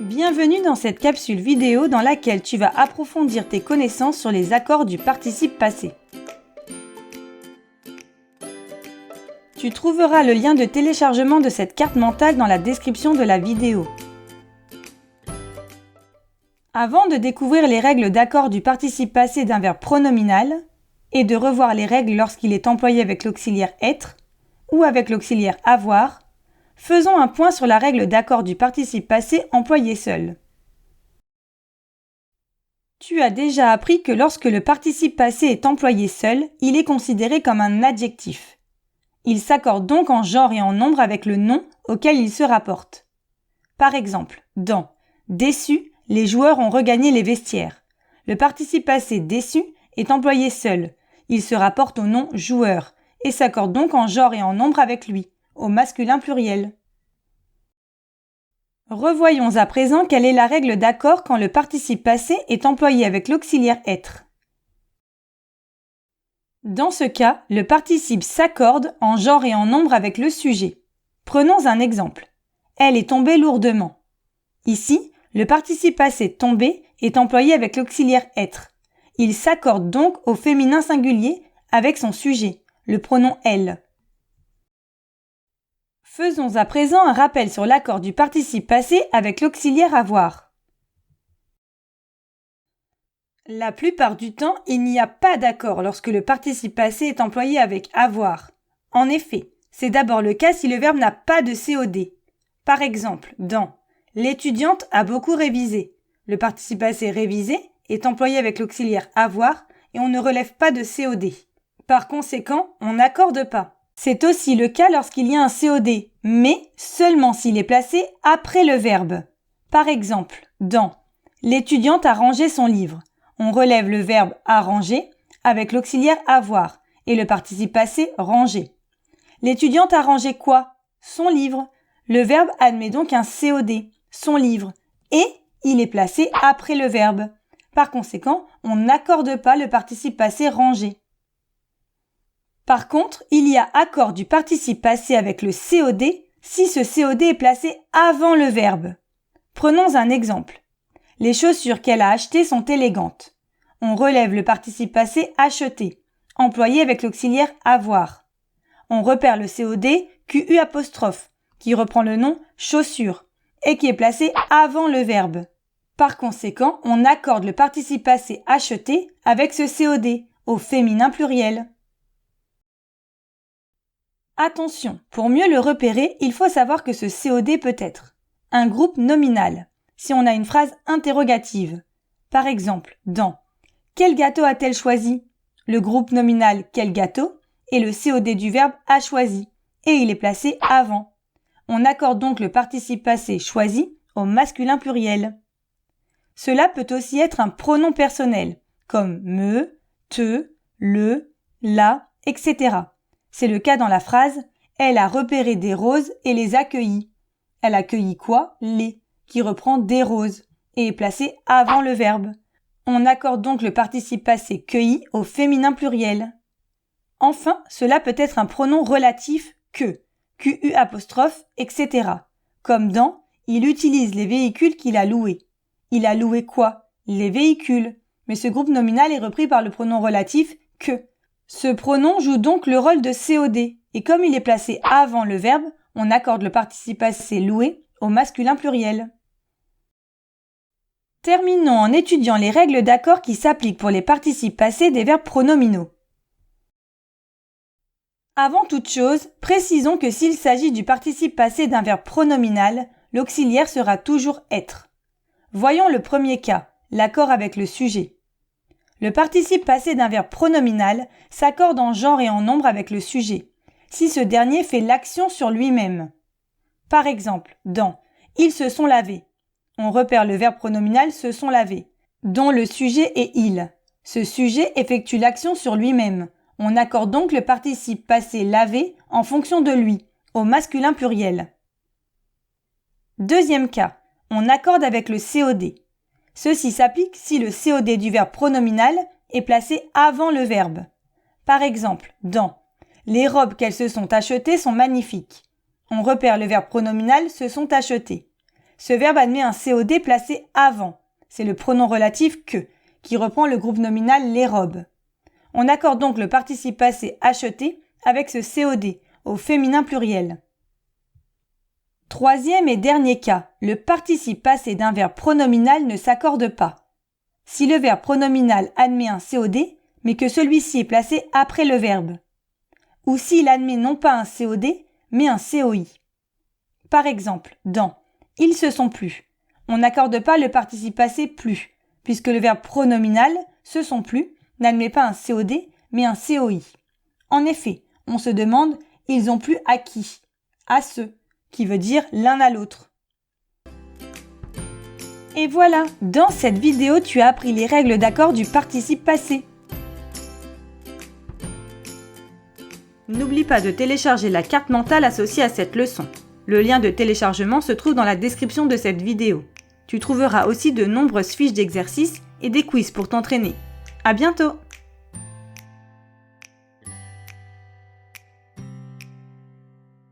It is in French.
Bienvenue dans cette capsule vidéo dans laquelle tu vas approfondir tes connaissances sur les accords du participe passé. Tu trouveras le lien de téléchargement de cette carte mentale dans la description de la vidéo. Avant de découvrir les règles d'accords du participe passé d'un verbe pronominal et de revoir les règles lorsqu'il est employé avec l'auxiliaire être ou avec l'auxiliaire avoir, faisons un point sur la règle d'accord du participe passé employé seul. Tu as déjà appris que lorsque le participe passé est employé seul, il est considéré comme un adjectif. Il s'accorde donc en genre et en nombre avec le nom auquel il se rapporte. Par exemple, dans « déçu », les joueurs ont regagné les vestiaires. Le participe passé « déçu » est employé seul. Il se rapporte au nom « joueur » et s'accorde donc en genre et en nombre avec lui, au masculin pluriel. Revoyons à présent quelle est la règle d'accord quand le participe passé est employé avec l'auxiliaire être. Dans ce cas, le participe s'accorde en genre et en nombre avec le sujet. Prenons un exemple. Elle est tombée lourdement. Ici, le participe passé tombé est employé avec l'auxiliaire être. Il s'accorde donc au féminin singulier avec son sujet, le pronom elle. Faisons à présent un rappel sur l'accord du participe passé avec l'auxiliaire avoir. La plupart du temps, il n'y a pas d'accord lorsque le participe passé est employé avec avoir. En effet, c'est d'abord le cas si le verbe n'a pas de COD. Par exemple, dans « l'étudiante a beaucoup révisé », le participe passé révisé est employé avec l'auxiliaire avoir et on ne relève pas de COD. Par conséquent, on n'accorde pas. C'est aussi le cas lorsqu'il y a un COD, mais seulement s'il est placé après le verbe. Par exemple, dans « l'étudiante a rangé son livre », on relève le verbe « arranger » avec l'auxiliaire « avoir » et le participe passé « ranger ». L'étudiante a rangé quoi ? Son livre. Le verbe admet donc un COD, son livre, et il est placé après le verbe. Par conséquent, on n'accorde pas le participe passé « ranger ». Par contre, il y a accord du participe passé avec le COD si ce COD est placé avant le verbe. Prenons un exemple. Les chaussures qu'elle a achetées sont élégantes. On relève le participe passé acheter, employé avec l'auxiliaire avoir. On repère le COD QU', qui reprend le nom chaussures et qui est placé avant le verbe. Par conséquent, on accorde le participe passé acheter avec ce COD au féminin pluriel. Attention, pour mieux le repérer, il faut savoir que ce COD peut être un groupe nominal, si on a une phrase interrogative. Par exemple, dans « Quel gâteau a-t-elle choisi ?» Le groupe nominal « Quel gâteau ?» est le COD du verbe « a choisi » et il est placé avant. On accorde donc le participe passé « choisi » au masculin pluriel. Cela peut aussi être un pronom personnel, comme me, te, le, la, etc. C'est le cas dans la phrase « Elle a repéré des roses et les accueillit ». Elle accueillit quoi ? Les, qui reprend des roses et est placé avant le verbe. On accorde donc le participe passé « cueilli » au féminin pluriel. Enfin, cela peut être un pronom relatif « que », QU', etc. Comme dans « Il utilise les véhicules qu'il a loués ». Il a loué quoi ? Les véhicules. Mais ce groupe nominal est repris par le pronom relatif « que ». Ce pronom joue donc le rôle de COD, et comme il est placé avant le verbe, on accorde le participe passé loué au masculin pluriel. Terminons en étudiant les règles d'accord qui s'appliquent pour les participes passés des verbes pronominaux. Avant toute chose, précisons que s'il s'agit du participe passé d'un verbe pronominal, l'auxiliaire sera toujours être. Voyons le premier cas, l'accord avec le sujet. Le participe passé d'un verbe pronominal s'accorde en genre et en nombre avec le sujet, si ce dernier fait l'action sur lui-même. Par exemple, dans « Ils se sont lavés », on repère le verbe pronominal « se sont lavés », dont le sujet est « il ». Ce sujet effectue l'action sur lui-même. On accorde donc le participe passé « laver » en fonction de lui, au masculin pluriel. Deuxième cas, on accorde avec le COD. Ceci s'applique si le COD du verbe pronominal est placé avant le verbe. Par exemple, dans « Les robes qu'elles se sont achetées sont magnifiques ». On repère le verbe pronominal « se sont achetées ». ce verbe admet un COD placé avant. C'est le pronom relatif que, qui reprend le groupe nominal les robes. On accorde donc le participe passé acheter avec ce COD, au féminin pluriel. Troisième et dernier cas, le participe passé d'un verbe pronominal ne s'accorde pas. Si le verbe pronominal admet un COD, mais que celui-ci est placé après le verbe. Ou s'il admet non pas un COD, mais un COI. Par exemple, dans « ils se sont plu », on n'accorde pas le participe passé plus, puisque le verbe pronominal « se sont plu » n'admet pas un COD, mais un COI. En effet, on se demande « ils ont plu à qui ?» À ceux, qui veut dire l'un à l'autre. Et voilà, dans cette vidéo, tu as appris les règles d'accord du participe passé. N'oublie pas de télécharger la carte mentale associée à cette leçon. Le lien de téléchargement se trouve dans la description de cette vidéo. Tu trouveras aussi de nombreuses fiches d'exercices et des quiz pour t'entraîner. À bientôt!